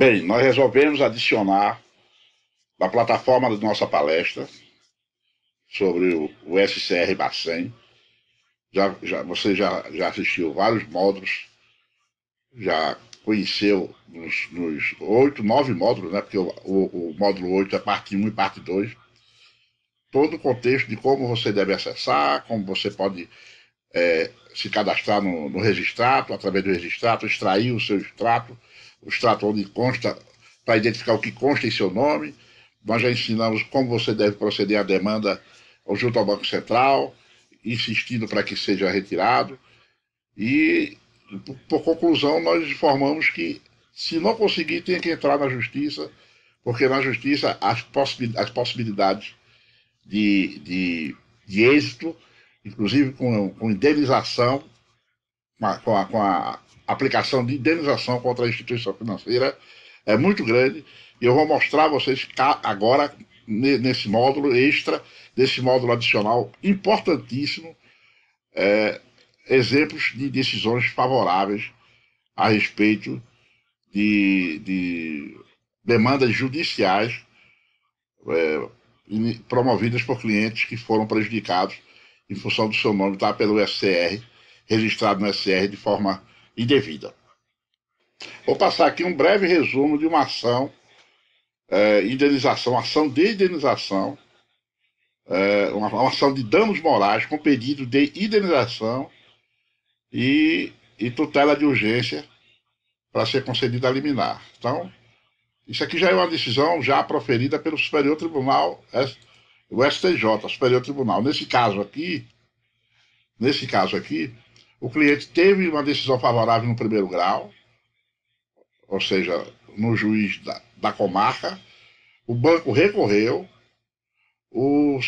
Bem, nós resolvemos adicionar na plataforma da nossa palestra sobre o SCR Bacen. Você já assistiu vários módulos, já conheceu nos 8, 9 módulos, né? Porque o módulo 8 é parte 1 e parte 2. Todo o contexto de como você deve acessar, como você pode se cadastrar no Registrato, através do Registrato, extrair o seu extrato, o extrato onde consta, para identificar o que consta em seu nome. Nós já ensinamos como você deve proceder à demanda junto ao Banco Central, insistindo para que seja retirado. E, por conclusão, nós informamos que, se não conseguir, tem que entrar na Justiça, porque na Justiça as possibilidades de êxito, inclusive com indenização, com a aplicação de indenização contra a instituição financeira, é muito grande. E eu vou mostrar a vocês agora, nesse módulo extra, desse módulo adicional importantíssimo, exemplos de decisões favoráveis a respeito de demandas judiciais promovidas por clientes que foram prejudicados em função do seu nome estar pelo SCR, registrado no SCR de forma indevida. Vou passar aqui um breve resumo de uma ação, ação de indenização, uma ação de danos morais com pedido de indenização e tutela de urgência para ser concedida a liminar. Então, isso aqui já é uma decisão já proferida pelo Superior Tribunal, o STJ, Superior Tribunal. Nesse caso aqui, o cliente teve uma decisão favorável no primeiro grau, ou seja, no juiz da comarca, o banco recorreu, o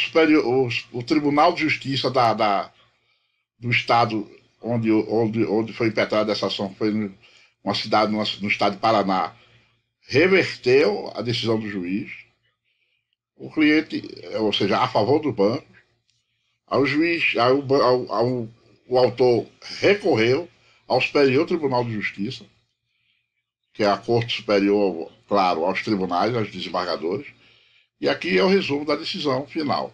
Tribunal de Justiça do Estado onde foi impetrada essa ação, foi uma cidade no estado de Paraná, reverteu a decisão do juiz, o cliente, ou seja, a favor do banco, o autor recorreu ao Superior Tribunal de Justiça, que é a Corte Superior, claro, aos tribunais, aos desembargadores, e aqui é o resumo da decisão final.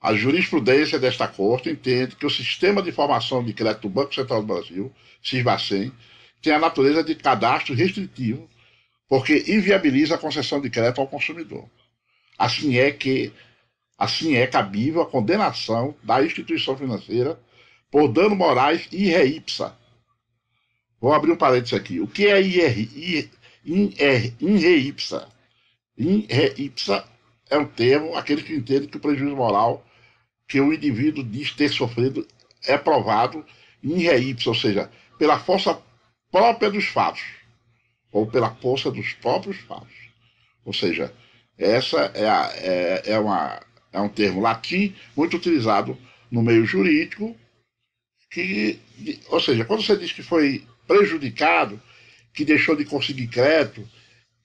A jurisprudência desta Corte entende que o Sistema de Informação de Crédito do Banco Central do Brasil, SISBacen, tem a natureza de cadastro restritivo, porque inviabiliza a concessão de crédito ao consumidor. Assim é cabível a condenação da instituição financeira por dano morais e re ipsa. Vou abrir um parênteses aqui. O que é in re ipsa? In re ipsa é um termo, aquele que entende que o prejuízo moral que o indivíduo diz ter sofrido é provado in re ipsa, ou seja, pela força própria dos fatos, ou pela força dos próprios fatos. Ou seja, essa é um termo latim muito utilizado no meio jurídico, ou seja, quando você diz que foi prejudicado, que deixou de conseguir crédito,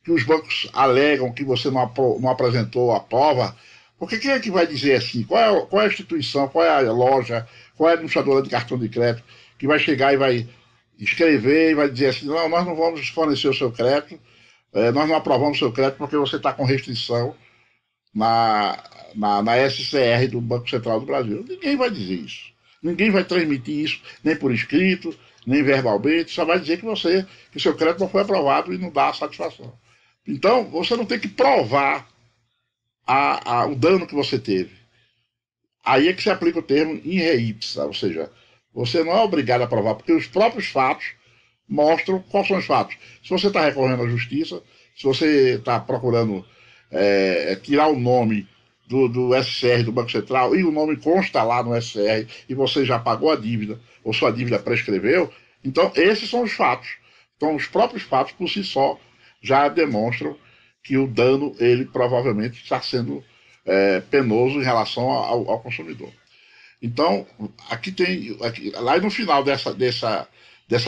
que os bancos alegam que você não apresentou a prova, porque quem é que vai dizer assim? Qual é a instituição, qual é a loja, qual é a administradora de cartão de crédito que vai chegar e vai escrever e vai dizer assim, não, nós não vamos fornecer o seu crédito, nós não aprovamos o seu crédito porque você está com restrição na SCR do Banco Central do Brasil. Ninguém vai dizer isso. Ninguém vai transmitir isso, nem por escrito, nem verbalmente, só vai dizer que seu crédito não foi aprovado e não dá satisfação. Então, você não tem que provar o dano que você teve. Aí é que se aplica o termo in re ipsa, ou seja, você não é obrigado a provar, porque os próprios fatos mostram quais são os fatos. Se você está recorrendo à justiça, se você está procurando tirar o nome do SCR do Banco Central e o nome consta lá no SCR e você já pagou a dívida ou sua dívida prescreveu, então esses são os fatos. Então os próprios fatos por si só já demonstram que o dano ele provavelmente está sendo penoso em relação ao consumidor. Então aqui tem lá no final dessa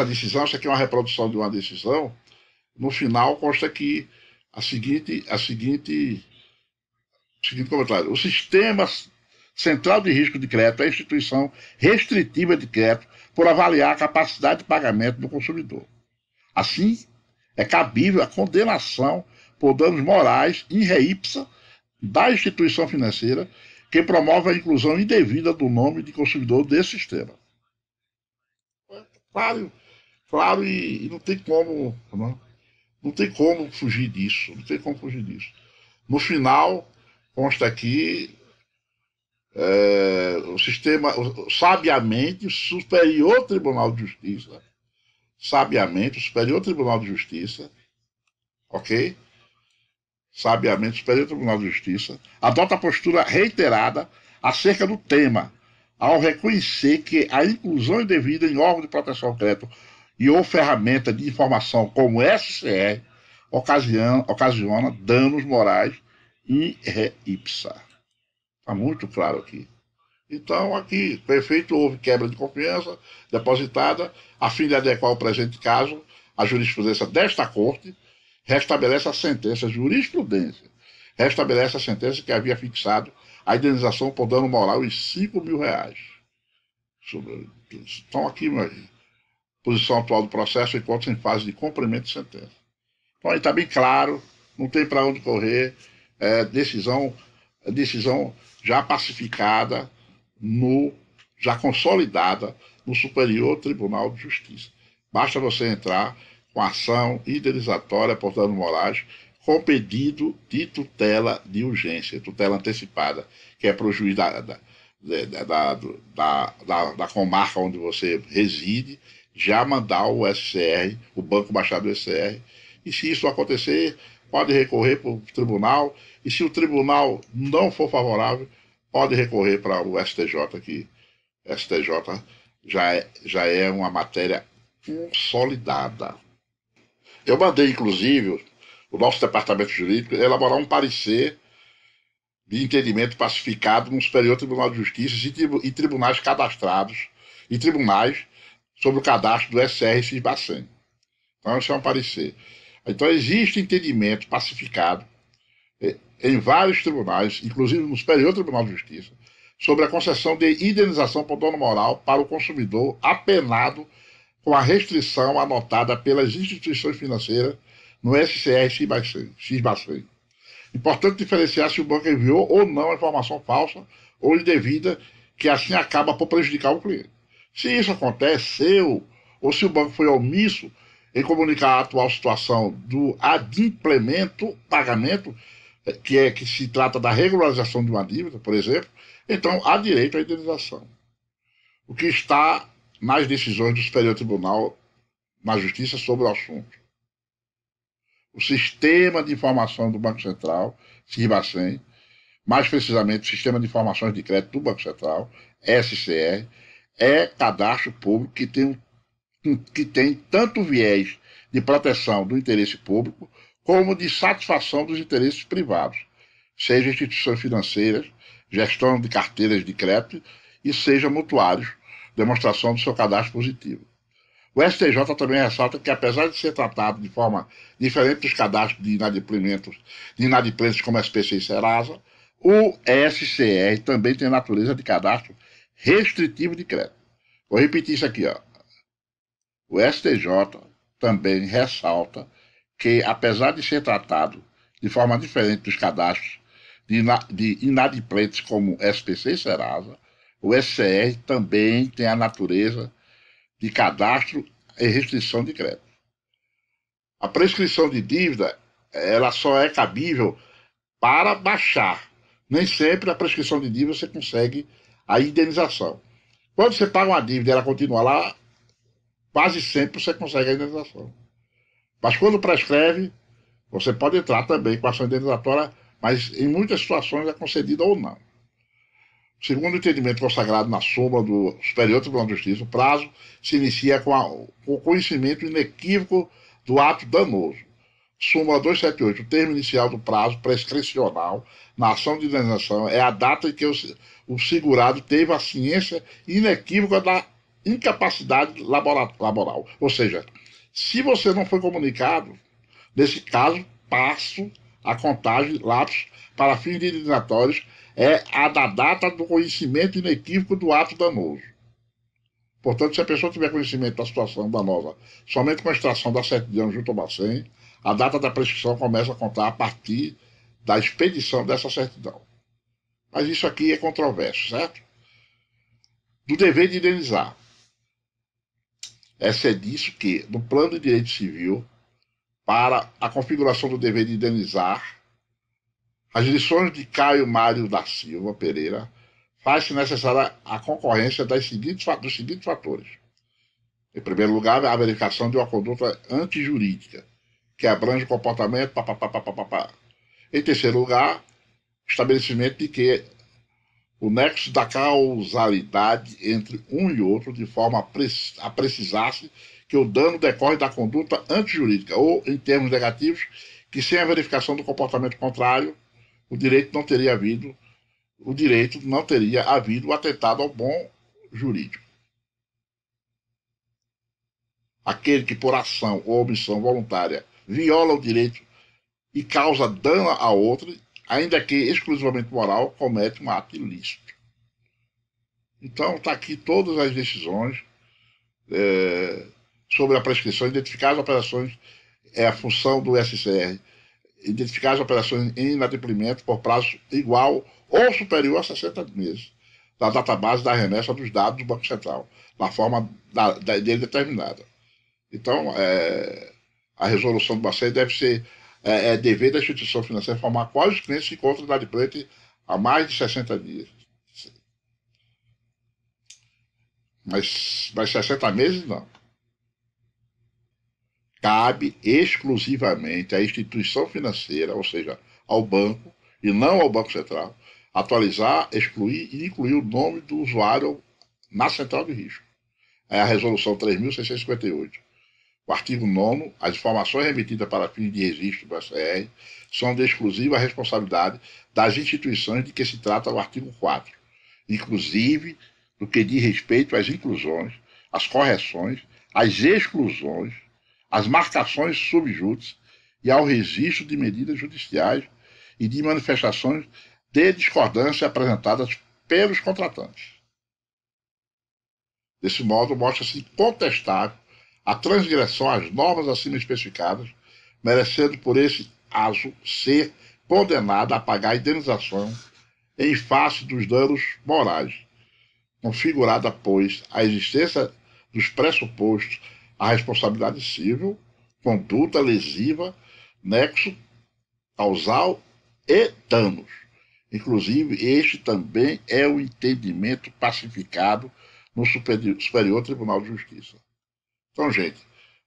decisão, isso aqui é uma reprodução de uma decisão, no final consta que o seguinte comentário: o Sistema Central de Risco de Crédito é a instituição restritiva de crédito por avaliar a capacidade de pagamento do consumidor. Assim, é cabível a condenação por danos morais in re ipsa da instituição financeira que promove a inclusão indevida do nome de consumidor desse sistema. Claro, claro, e não tem como, não tem como fugir disso, não tem como fugir disso. No final, consta aqui, o sistema, sabiamente, o Superior Tribunal de Justiça, sabiamente, o Superior Tribunal de Justiça, ok? Sabiamente, o Superior Tribunal de Justiça adota postura reiterada acerca do tema, ao reconhecer que a inclusão indevida em órgão de proteção ao crédito e ou ferramenta de informação como SCR ocasiona danos morais in re ipsa. Está muito claro aqui. Então, aqui, perfeito, houve quebra de confiança depositada, a fim de adequar o presente caso, a jurisprudência desta Corte restabelece a sentença, jurisprudência, restabelece a sentença que havia fixado a indenização por dano moral em R$5.000. Então, aqui, posição atual do processo, enquanto em fase de cumprimento de sentença. Então, aí está bem claro, não tem para onde correr, decisão já pacificada, já consolidada no Superior Tribunal de Justiça. Basta você entrar com ação indenizatória por danos morais com pedido de tutela de urgência, tutela antecipada, que é para o juiz da comarca onde você reside, já mandar o SCR, o Banco baixar do SCR, e se isso acontecer, pode recorrer para o tribunal, e se o tribunal não for favorável, pode recorrer para o STJ, que STJ já é uma matéria consolidada. Eu mandei, inclusive, o nosso departamento jurídico elaborar um parecer de entendimento pacificado no Superior Tribunal de Justiça e tribunais cadastrados, e tribunais sobre o cadastro do SR Cisbacen. Então, isso é um parecer. Então, existe entendimento pacificado em vários tribunais, inclusive no Superior Tribunal de Justiça, sobre a concessão de indenização por dano moral para o consumidor apenado com a restrição anotada pelas instituições financeiras no SCR Cisbacen. Importante diferenciar se o banco enviou ou não a informação falsa ou indevida, que assim acaba por prejudicar o cliente. Se isso aconteceu, ou se o banco foi omisso em comunicar a atual situação do adimplemento, pagamento, que se trata da regularização de uma dívida, por exemplo, então há direito à indenização. O que está nas decisões do Superior Tribunal na Justiça sobre o assunto. O Sistema de Informação do Banco Central, Cisbacen, mais precisamente o Sistema de Informações de Crédito do Banco Central, SCR, é cadastro público que tem tanto viés de proteção do interesse público como de satisfação dos interesses privados, seja instituições financeiras, gestão de carteiras de crédito e seja mutuários, demonstração do seu cadastro positivo. O STJ também ressalta que, apesar de ser tratado de forma diferente dos cadastros de inadimplentes como SPC e Serasa, o SCR também tem natureza de cadastro restritivo de crédito. Vou repetir isso aqui, ó. O STJ também ressalta que, apesar de ser tratado de forma diferente dos cadastros de inadimplentes como SPC e Serasa, o SCR também tem a natureza de cadastro e restrição de crédito. A prescrição de dívida, ela só é cabível para baixar. Nem sempre a prescrição de dívida você consegue a indenização. Quando você paga uma dívida e ela continua lá, quase sempre você consegue a indenização. Mas quando prescreve, você pode entrar também com ação indenizatória, mas em muitas situações é concedida ou não. Segundo o entendimento consagrado na súmula do Superior Tribunal de Justiça, o prazo se inicia com o conhecimento inequívoco do ato danoso. Súmula 278, o termo inicial do prazo prescricional na ação de indenização é a data em que o segurado teve a ciência inequívoca da incapacidade laboral. Ou seja, se você não foi comunicado, nesse caso, passo a contagem lapsos para fins indenizatórios é a da data do conhecimento inequívoco do ato danoso. Portanto, se a pessoa tiver conhecimento da situação danosa somente com a extração da certidão junto ao Bacen, a data da prescrição começa a contar a partir da expedição dessa certidão. Mas isso aqui é controverso, certo? Do dever de indenizar. É disso que, no plano de direito civil, para a configuração do dever de indenizar, as lições de Caio Mário da Silva Pereira faz-se necessária a concorrência dos seguintes fatores. Em primeiro lugar, a verificação de uma conduta antijurídica, que abrange o comportamento, papapá. Em terceiro lugar, estabelecimento de que o nexo da causalidade entre um e outro, de forma a precisar-se que o dano decorre da conduta antijurídica, ou, em termos negativos, que sem a verificação do comportamento contrário, o direito não teria havido o atentado ao bom jurídico. Aquele que, por ação ou omissão voluntária, viola o direito e causa dano a outro, ainda que exclusivamente moral, comete um ato ilícito. Então, está aqui todas as decisões sobre a prescrição, identificar as operações, é a função do SCR, identificar as operações em inadimplemento por prazo igual ou superior a 60 meses, da database da remessa dos dados do Banco Central, na forma dele determinada. Então, a resolução do Bacen deve ser dever da instituição financeira informar quais os clientes se encontram inadimplente há mais de 60 dias. Mas 60 meses, não. Cabe exclusivamente à instituição financeira, ou seja, ao banco, e não ao Banco Central, atualizar, excluir e incluir o nome do usuário na central de risco. É a resolução 3.658. O artigo 9º, as informações remetidas para fins de registro do SCR são de exclusiva responsabilidade das instituições de que se trata o artigo 4, inclusive no que diz respeito às inclusões, às correções, às exclusões, às marcações subjúdice e ao registro de medidas judiciais e de manifestações de discordância apresentadas pelos contratantes. Desse modo, mostra-se incontestável a transgressão às normas acima especificadas, merecendo por esse ato ser condenada a pagar indenização em face dos danos morais, configurada, pois, a existência dos pressupostos à responsabilidade civil, conduta lesiva, nexo causal e danos. Inclusive, este também é o entendimento pacificado no Superior Tribunal de Justiça. Então, gente,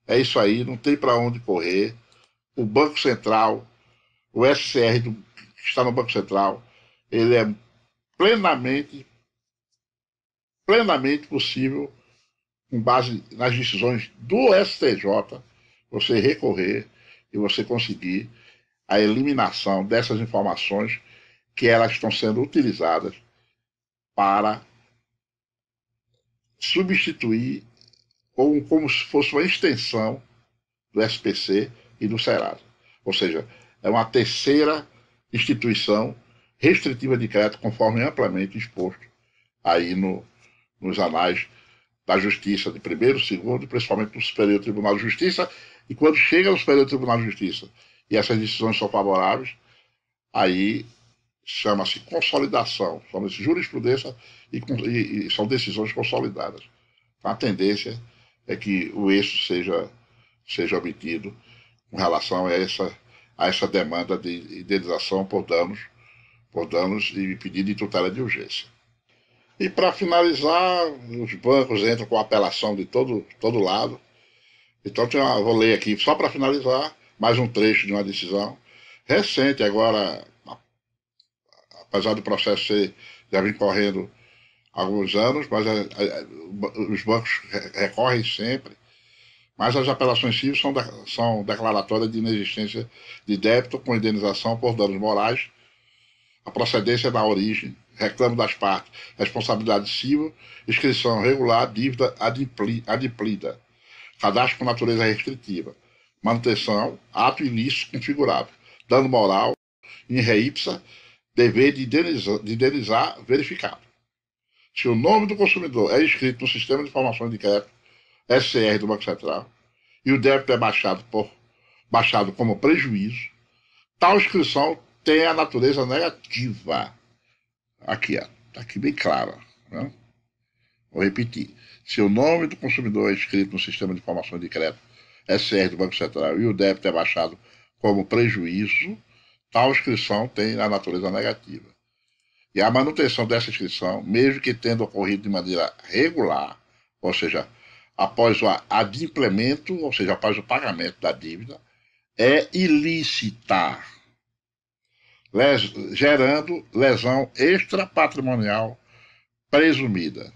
é isso aí, não tem para onde correr. O Banco Central, o SCR que está no Banco Central, ele é plenamente possível, com base nas decisões do STJ, você recorrer e você conseguir a eliminação dessas informações que elas estão sendo utilizadas para substituir como se fosse uma extensão do SPC e do Serasa. Ou seja, é uma terceira instituição restritiva de crédito, conforme amplamente exposto aí nos anais da Justiça, de primeiro, segundo e principalmente do Superior Tribunal de Justiça. E quando chega no Superior Tribunal de Justiça e essas decisões são favoráveis, aí chama-se consolidação, chama-se jurisprudência e são decisões consolidadas. Então, a tendência é que o êxito seja obtido com relação a essa demanda de indenização por danos e pedido de tutela de urgência. E para finalizar, os bancos entram com apelação de todo lado. Então vou ler aqui, só para finalizar, mais um trecho de uma decisão recente, agora, apesar do processo já vir correndo há alguns anos, mas os bancos recorrem sempre. Mas as apelações civis são declaratórias de inexistência de débito com indenização por danos morais, a procedência da origem, reclamo das partes, responsabilidade civil, inscrição regular, dívida adimplida, cadastro com natureza restritiva, manutenção, ato ilícito configurável, dano moral, in re ipsa, dever de indenizar verificado. Se o nome do consumidor é inscrito no Sistema de Informações de Crédito, SCR do Banco Central, e o débito é baixado como prejuízo, tal inscrição tem a natureza negativa. Aqui, ó, tá aqui bem claro. Né? Vou repetir. Se o nome do consumidor é inscrito no Sistema de Informações de Crédito, SCR do Banco Central, e o débito é baixado como prejuízo, tal inscrição tem a natureza negativa. E a manutenção dessa inscrição, mesmo que tendo ocorrido de maneira regular, ou seja, após o adimplemento, ou seja, após o pagamento da dívida, é ilícita, gerando lesão extrapatrimonial presumida.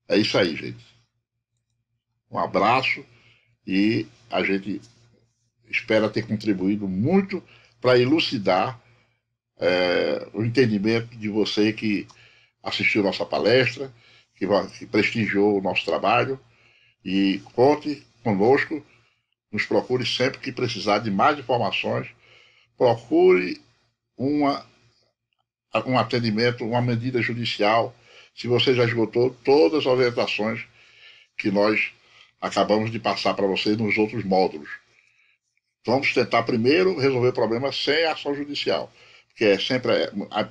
É isso aí, gente. Um abraço e a gente espera ter contribuído muito para elucidar o entendimento de você que assistiu nossa palestra, que prestigiou o nosso trabalho, e conte conosco, nos procure sempre que precisar de mais informações, procure um atendimento, uma medida judicial, se você já esgotou todas as orientações que nós acabamos de passar para você nos outros módulos. Vamos tentar primeiro resolver o problema sem ação judicial, porque é sempre,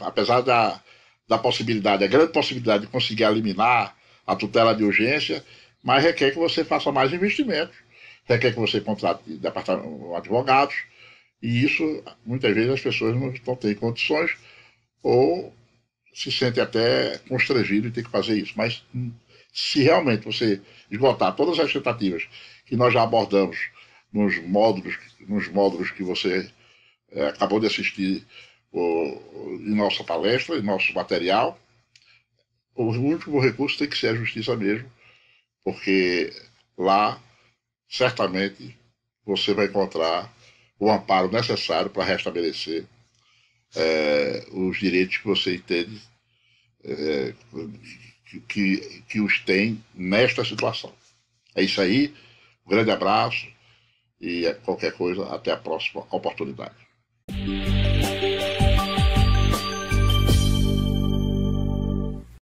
apesar da possibilidade, a grande possibilidade de conseguir eliminar a tutela de urgência, mas requer que você faça mais investimentos, requer que você contrate advogados, e isso, muitas vezes, as pessoas não têm condições ou se sentem até constrangidas em ter que fazer isso. Mas se realmente você esgotar todas as tentativas que nós já abordamos nos módulos que você acabou de assistir em nossa palestra, em nosso material, o último recurso tem que ser a justiça mesmo, porque lá certamente você vai encontrar o amparo necessário para restabelecer os direitos que você entende que os tem nesta situação. É isso aí, um grande abraço e qualquer coisa, até a próxima oportunidade.